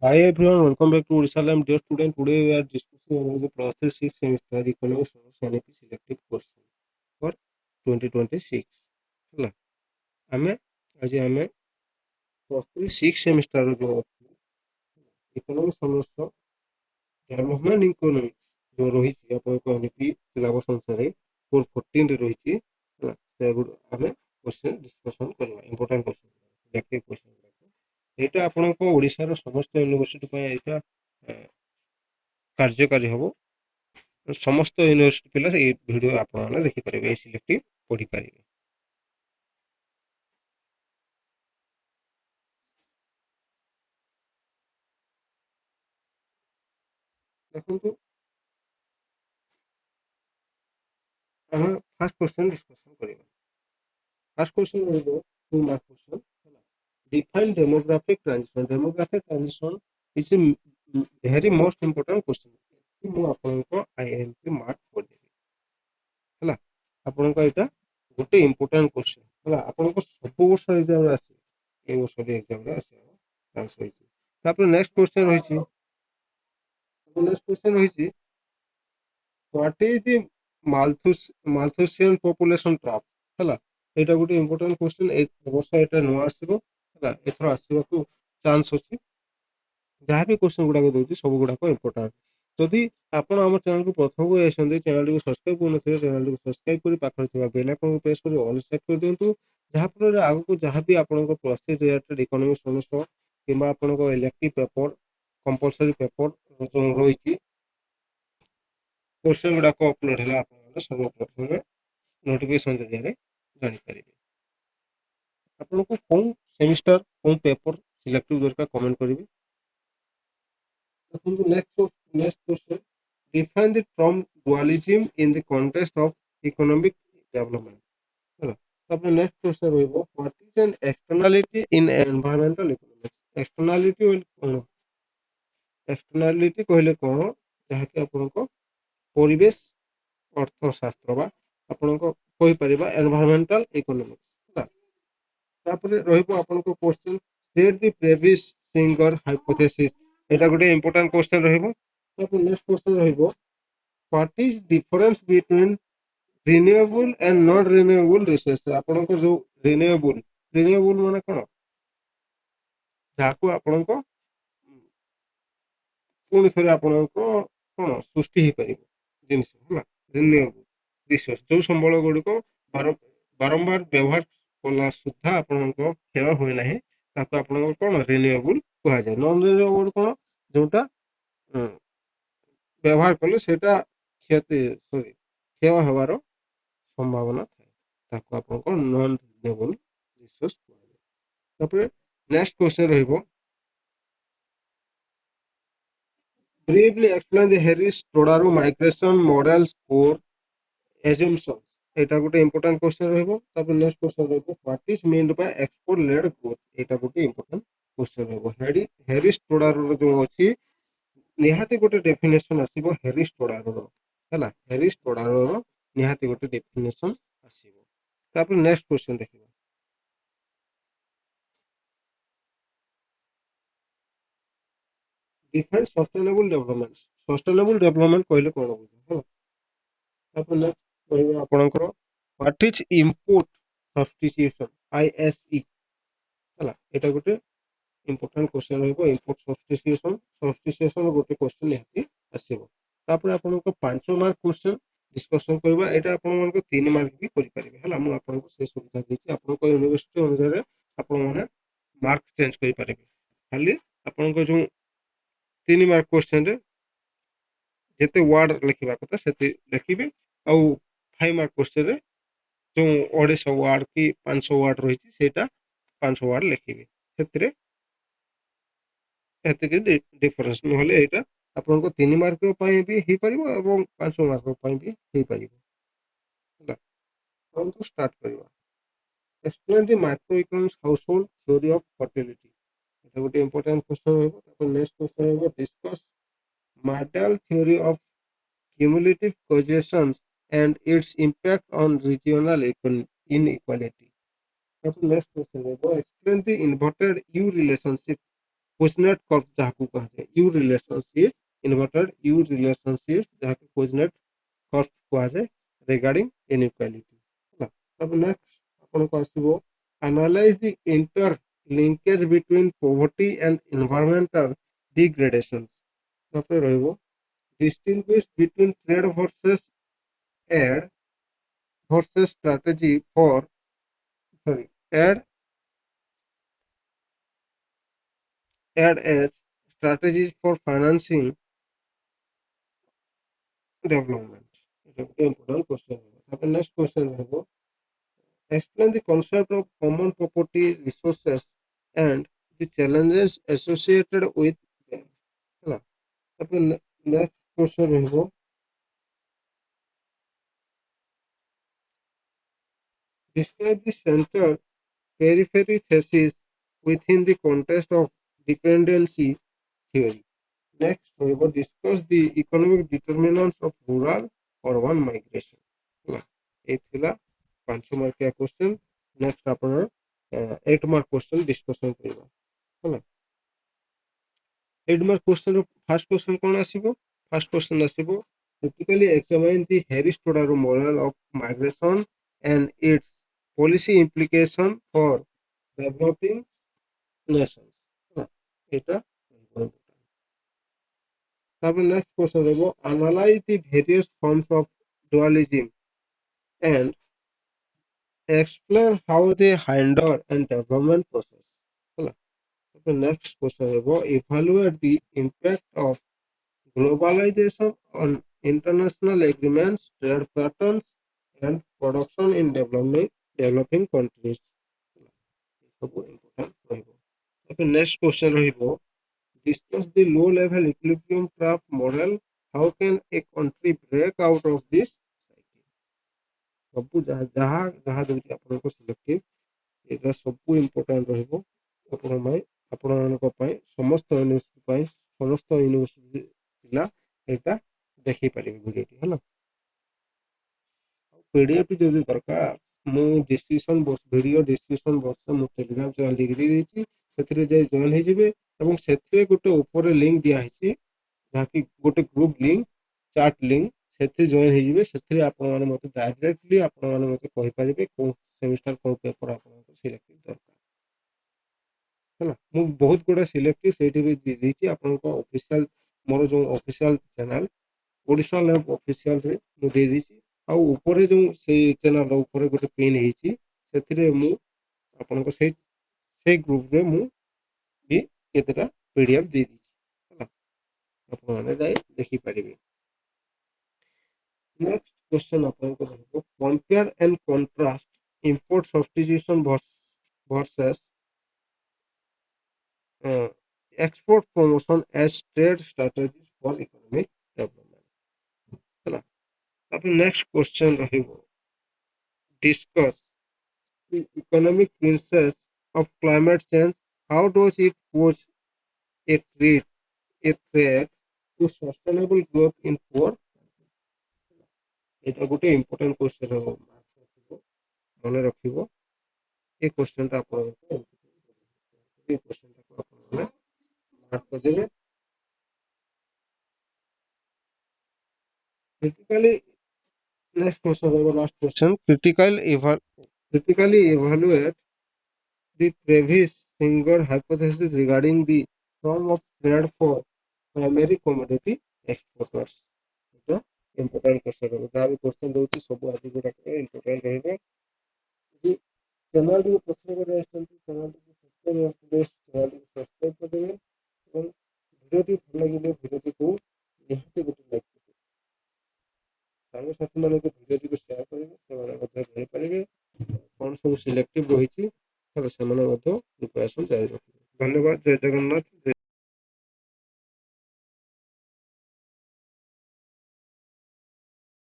Hi everyone, welcome back to Odisha Lab. Dear student, today we are discussing about the process 6 semester economics NAP selective question for 2026. ହେଲା ଆମେ ଆଜି ଆମେ process 6 semester ର ଯୋଉ economics ସମସ୍ତ development economics ଯୋଉ ରହିଛି ଆପଣଙ୍କ NAP syllabus ଅନୁସାରେ 414 ରେ ରହିଛି ହେଲା ସେଗୁଡା ଆମେ question discussion କରିବା important question selective question ଏଇଟା ଆପଣଙ୍କ ଓଡ଼ିଶାର ସମସ୍ତ ୟୁନିଭର୍ସିଟି ପାଇଁ ଏଇଟା କାର୍ଯ୍ୟକାରୀ ହବ ସମସ୍ତ ୟୁନିଭର୍ସିଟି ପିଲା ଏଇ ଭିଡ଼ିଓ ଆପଣମାନେ ଦେଖିପାରିବେ এই ସିଲେକ୍ଟିଭ ପଢିପାରିବେ ଦେଖନ୍ତୁ ଆମେ ଫାର୍ଷ୍ଟ କ୍ୱେଶ୍ଚନ ଡିସ୍କସନ କରିବା ଫାର୍ଷ୍ଟ କ୍ୱେଶ୍ଚନ ରହିବ 2 ମାର୍କ କ୍ୱେଶ୍ଚନ ହେଲା define demographic transition is a very most important question ମୁଁ ଆପଣଙ୍କ IIMP ମାର୍କ କରିଦେବି ହେଲା ଆପଣଙ୍କ ଏଇଟା ଗୋଟେ ଇମ୍ପୋର୍ଟାଣ୍ଟ କ୍ୱେଶ୍ଚନ ହେଲା ଆପଣଙ୍କ ସବୁ ବର୍ଷ ଏକ୍ଜାମରେ ଆସେ এই ବର୍ଷ ବି ଏକ୍ଜାମରେ ଆସିବାର ଚାନ୍ସ ରହିଛି ତାପରେ ନେକ୍ସଟ କ୍ୱେଶ୍ଚନ ରହିଛି ନେକ୍ସଟ କ୍ୱେଶ୍ଚନ ରହିଛି what is the Malthusian population trap ହେଲା ଏଇଟା ଗୋଟେ ଇମ୍ପୋର୍ଟାଣ୍ଟ କ୍ୱେଶ୍ଚନ ଏ ବର୍ଷ ଏଇଟା ନୂଆ ଆସିବ ହେଲା ଏଥର ଆସିବାକୁ ଚାନ୍ସ ଅଛି ଯାହା ବି କ୍ୱେଶ୍ଚନ ଗୁଡାକ ଦଉଛି ସବୁ ଗୁଡାକ ଇମ୍ପୋର୍ଟାଣ୍ଟ ଯଦି ଆପଣ ଆମ ଚ୍ୟାନେଲକୁ ପ୍ରଥମକୁ ଆସିଛନ୍ତି ଚ୍ୟାନେଲଟିକୁ ସବସ୍କ୍ରାଇବ କରୁନଥିବେ ଚ୍ୟାନେଲଟିକୁ ସବସ୍କ୍ରାଇବ କରି ପାଖରେ ଥିବା ବେଲ୍ ଆଇକନକୁ ପ୍ରେସ୍ କରି ଅଲ୍ ସେଟ୍ କରିଦିଅନ୍ତୁ ଯାହାଫଳରେ ଆଗକୁ ଯାହା ବି ଆପଣଙ୍କ ପ୍ଲସ୍ ରିଲେଟେଡ୍ ଇକୋନୋମିକ୍ସ ସମସ୍ତ କିମ୍ବା ଆପଣଙ୍କ ଇଲେକ୍ଟିଭ ପେପର କମ୍ପଲସରୀ ପେପର ରହିଛି କ୍ୱେଶ୍ଚନ ଗୁଡାକ ଅପଲୋଡ ହେଲା ଆପଣମାନେ ସର୍ବପ୍ରଥମେ ନୋଟିଫିକେସନ ଜରିଆରେ ଜାଣିପାରିବେ ଆପଣଙ୍କୁ କୋଉ ସେମିଷ୍ଟର କୋଉ ପେପର ସିଲେକ୍ଟିଭ ଦରକାର କମେଣ୍ଟ କରିବେ ଦେଖନ୍ତୁ next question define the term dualism in the context of economic development ହେଲା ତାପରେ ନେକ୍ସଟ କ୍ୱେଶ୍ଚନ ରହିବ what is an externality in environmental economics externality କଣ externality କହିଲେ କଣ ଯାହାକି ଆପଣଙ୍କ ପରିବେଶ ଅର୍ଥଶାସ୍ତ୍ର ବା ଆପଣଙ୍କ କହିପାରିବା ଏନଭାରମେଣ୍ଟାଲ ଇକୋନୋମିକ୍ସ ହେଲା ତାପରେ ରହିବ ଆପଣଙ୍କ କ୍ୱେଶ୍ଚନ ଷ୍ଟେଟ୍ ଦି ପ୍ରେଭିୟସ୍ ସିଙ୍ଗର ହାଇପୋଥେସିସ୍ ଏଇଟା ଗୋଟେ ଇମ୍ପୋର୍ଟାଣ୍ଟ କ୍ୱେଶ୍ଚନ ରହିବ ତାପରେ ନେକ୍ସଟ କ୍ୱେଶ୍ଚନ ରହିବ what is difference between renewable and non renewable resource ଆପଣଙ୍କ ଯୋଉ ରିନ୍ୟୁଏବଲ ମାନେ କଣ ଯାହାକୁ ଆପଣଙ୍କ ପୁଣି ଥରେ ଆପଣଙ୍କ କଣ ସୃଷ୍ଟି ହେଇପାରିବ ଜିନିଷ ହେଲା ରିନ୍ୟୁଏବଲ ରିସୋର୍ସ ଯୋଉ ସମ୍ବଳ ଗୁଡିକ ବାରମ୍ବାର ବ୍ୟବହାର କଲା ସୁଦ୍ଧା ଆପଣଙ୍କ କ୍ଷୟ ହୁଏ ନାହିଁ ତାକୁ ଆପଣଙ୍କ କଣ ରିନ୍ୟୁଏବଲ କୁହାଯାଏ ନନ୍ ରିନ୍ୟୁଏବଲ କଣ ଯୋଉଟା ବ୍ୟବହାର କଲେ ସେଟା କ୍ଷୟ ହେବାର ସମ୍ଭାବନା ଥାଏ ତାକୁ ଆପଣଙ୍କ ନନ୍ ରିନ୍ୟୁଏବଲ ରିସୋର୍ସ କୁହାଯାଏ ତାପରେ ନେକ୍ସଟ କ୍ୱେଶ୍ଚନ ରହିବ briefly explain the Harris Todaro migration models for assumptions এটা ଗୋଟେ ଇମ୍ପୋର୍ଟାଣ୍ଟ କ୍ୱେଶ୍ଚନ ରହିବ ତାପରେ ନେକ୍ସଟ କ୍ୱେଶ୍ଚନ ରହିବ what is meant by export led growth ଏଇଟା ଗୋଟେ ଇମ୍ପୋର୍ଟାଣ୍ଟ କ୍ୱେଶ୍ଚନ ରହିବ ହେରିସ୍ ଟୋଡାରୋର ଯୋଉ ଅଛି ନିହାତି ଗୋଟେ ଡେଫିନେସନ ଆସିବ ହେରିସ୍ ଟୋଡାରୋର ହେଲା ହେରିସ୍ ଟୋଡାରୋର ନିହାତି ଗୋଟେ ଡେଫିନେସନ ଆସିବ ତାପରେ ନେକ୍ସଟ କ୍ୱେଶ୍ଚନ ଦେଖିବା डिफाइन सस्टेनेबल डेवलपमेंट कहले कौन बुझ ହେଲା ତାପରେ ନେକ୍ସଟ ରହିବ ଆପଣଙ୍କର ହ୍ୱାଟ ଇଜ ଇମ୍ପୋର୍ଟ ସବଷ୍ଟିଟ୍ୟୁସନ ISE ହେଲା ଏଇଟା ଗୋଟେ ଇମ୍ପୋର୍ଟାଣ୍ଟ କ୍ୱେଶ୍ଚନ ରହିବ ଇମ୍ପୋର୍ଟ ସବଷ୍ଟିଟ୍ୟୁସନ ଗୋଟେ କ୍ୱେଶ୍ଚନ ନିହାତି ଆସିବ ତାପରେ ଆପଣଙ୍କ 5 ମାର୍କ କ୍ୱେଶ୍ଚନ ଡିସ୍କସନ କରିବା ଏଇଟା ଆପଣମାନଙ୍କ 3 ମାର୍କ ବି କରିପାରିବେ ହେଲା ମୁଁ ଆପଣଙ୍କୁ ସେ ସୁବିଧା ଦେଇଛି ଆପଣଙ୍କ ୟୁନିଭର୍ସିଟି ଅନୁସାରେ ଆପଣମାନେ ମାର୍କ ଚେଞ୍ଜ କରିପାରିବେ ଖାଲି ଆପଣଙ୍କ ଯୋଉ 3 ମାର୍କ କ୍ୱେଶ୍ଚନରେ ଯେତେ ୱାର୍ଡ ଲେଖିବା କଥା ସେତେ ଲେଖିବେ ଆଉ 5 ମାର୍କ କ୍ୱେଶ୍ଚନରେ ଯୋଉ 250 ୱାର୍ଡ କି 500 ୱାର୍ଡ ରହିଛି ସେଇଟା 500 ୱାର୍ଡ ଲେଖିବେ ସେଥିରେ ଏତିକି ଡିଫରେନ୍ସ ନହେଲେ ଏଇଟା ଆପଣଙ୍କ 3 ମାର୍କ ପାଇଁ ବି ହେଇପାରିବ ଏବଂ 5 ମାର୍କ ପାଇଁ ବି ହେଇପାରିବ ହେଲା ତ ଷ୍ଟାର୍ଟ କରିବା explain the macroeconomics household theory of fertility এটা ଗୋଟେ ଇମ୍ପୋର୍ଟାଣ୍ଟ କ୍ୱେଶ୍ଚନ ରହିବ ତାପରେ ନେକ୍ସଟ କ୍ୱେଶ୍ଚନ ରହିବ discus Mardal theory of cumulative causation and its impact on regional inequality. Next question, explain the inverted U relationship. Kuznets curve जहां कहा जाए U relationship inverted U relationship जहां Kuznets curve कहा जाए regarding inequality तब next अपन को आसीबो analyse the inter linkage between poverty and environmental degradation तापर रहइबो distinguish between trade versus ad versus strategy for sorry ad ad as strategies for financing development. এটা একটা important question হবে তারপর next question হবে explain the concept of common property resources and the challenges associated with them ହେଲା তারপর next question ରହିବ describe the center periphery thesis within the context of dependency theory. Next, we will discuss the economic determinants of rural urban migration. এই ଥିଲା 5 ମାର୍କିଆ question next ଆପଣ 8 mark question discussion କରିବା ହେଲା 8 mark question first question କଣ ଆସିବ first question ଆସିବ critically examine the Harris Todaro model of migration and its policy implication for developing nations এটা তারপর নেক্সট কোশ্চেন দেব analyze the various forms of dualism and explain how they hinder and development process ହେଲା তারপর next question দেব evaluate the impact of globalization on international agreements trade patterns and production in developing countries ସବୁ important ରହିବ ତାପରେ next question ରହିବ discuss the low level equilibrium trap model how can a country break out of this cycle ସବୁ ଯାହା ଯାହା ଦଉଛି ଆପଣଙ୍କ selective ଏଇଟା ସବୁ ଇମ୍ପୋର୍ଟାଣ୍ଟ ରହିବ ଆପଣମାନଙ୍କ ପାଇଁ ସମସ୍ତ ୟୁନିଭର୍ସିଟି ପିଲା ଏଇଟା ଦେଖିପାରିବେ ଭିଡ଼ିଓଟି ହେଲା ପିଡିଏଫ ଯଦି ଦରକାର ମୁଁ ଭିଡ଼ିଓ ଡିସ୍କ୍ରିପସନ ବକ୍ସରେ ମୁଁ ଟେଲିଗ୍ରାମ ଚ୍ୟାନେଲ ଦେଇଦେଇଛି ସେଥିରେ ଯାଇ ଜଏନ ହେଇଯିବେ ଏବଂ ସେଥିରେ ଗୋଟେ ଉପରେ ଲିଙ୍କ ଦିଆହେଇଛି ଯାହାକି ଗୋଟେ ଗ୍ରୁପ ଲିଙ୍କ ଚାଟ୍ ଲିଙ୍କ ସେଥିରେ ଜଏନ ହେଇଯିବେ ସେଥିରେ ଆପଣମାନେ ମୋତେ ଡାଇରେକ୍ଟଲି ଆପଣମାନେ ମୋତେ କହିପାରିବେ କୋଉ ସେମିଷ୍ଟାର କୋଉ ପେପର ଆପଣଙ୍କୁ ସିଲେକ୍ଟିଭ ଦରକାର ହେଲା ମୁଁ ବହୁତ ଗୁଡା ସିଲେକ୍ଟିଭ ସେଇଠି ବି ଦେଇଛି ଆପଣଙ୍କ ଅଫିସିଆଲ ମୋର ଯୋଉ ଅଫିସିଆଲ ଚ୍ୟାନେଲ ଓଡ଼ିଶା ଲ୍ୟାବ ଅଫିସିଆଲରେ ମୁଁ ଦେଇଦେଇଛି ଆଉ ଉପରେ ଯୋଉ ସେଇ ଚ୍ୟାନେଲ ଉପରେ ଗୋଟେ ପିନ୍ ହେଇଛି ସେଥିରେ ମୁଁ ଆପଣଙ୍କ ସେଇ ଗ୍ରୁପରେ ମୁଁ ବି କେତେଟା ପିଡିଏଫ ଦେଇଦେଇଛି ହେଲା ଆପଣମାନେ ଯାଇ ଦେଖିପାରିବେ ନେକ୍ସଟ କ୍ୱେଶ୍ଚନ ଆପଣଙ୍କ ରହିବ compare and contrast import substitution versus export promotion as trade strategies for economic development ହେଲା ତାପରେ ନେକ୍ସଟ କ୍ୱେଶ୍ଚନ ରହିବ discuss the economic princess of climate change how does it pose a threat to sustainable growth in poor এটা ଗୋଟେ important question ହେବ ମନେ ରଖିବ এই କ୍ୱେଶ୍ଚନଟା ଆପଣଙ୍କୁ এই କ୍ୱେଶ୍ଚନଟାକୁ ଆପଣମାନେ ମାର୍କ କରିଦେବେ critically next question ରହିବ last question critically evaluate the previous Singer hypothesis regarding the form of trade for primary commodity exporters এটা important question ରହିବ ଯାହା ବି question ଦଉଛି ସବୁ ଆଜି ଗୁଡାକ important ରହିବ ଯଦି ଚ୍ୟାନେଲକୁ ପସନ୍ଦ କରି ଆସିଛନ୍ତି ସବସ୍କ୍ରାଇବ କରିଦେବେ ଏବଂ ଭିଡ଼ିଓଟି ଭଲ ଲାଗିଲେ ଭିଡ଼ିଓଟିକୁ ନିହାତି ଗୋଟେ ଲାଇକ୍ କରିଦେବେ ସାଙ୍ଗସାଥିମାନଙ୍କୁ ଭିଡ଼ିଓଟିକୁ ସେୟାର କରିବେ ସେମାନେ ମଧ୍ୟ ଜାଣିପାରିବେ କଣ ସବୁ ସିଲେକ୍ଟିଭ ରହିଛି ସେମାନେ ମଧ୍ୟ ପ୍ରିପାରେସନ ଜାରି ରଖିବେ ଧନ୍ୟବାଦ ଜୟ ଜଗନ୍ନାଥ।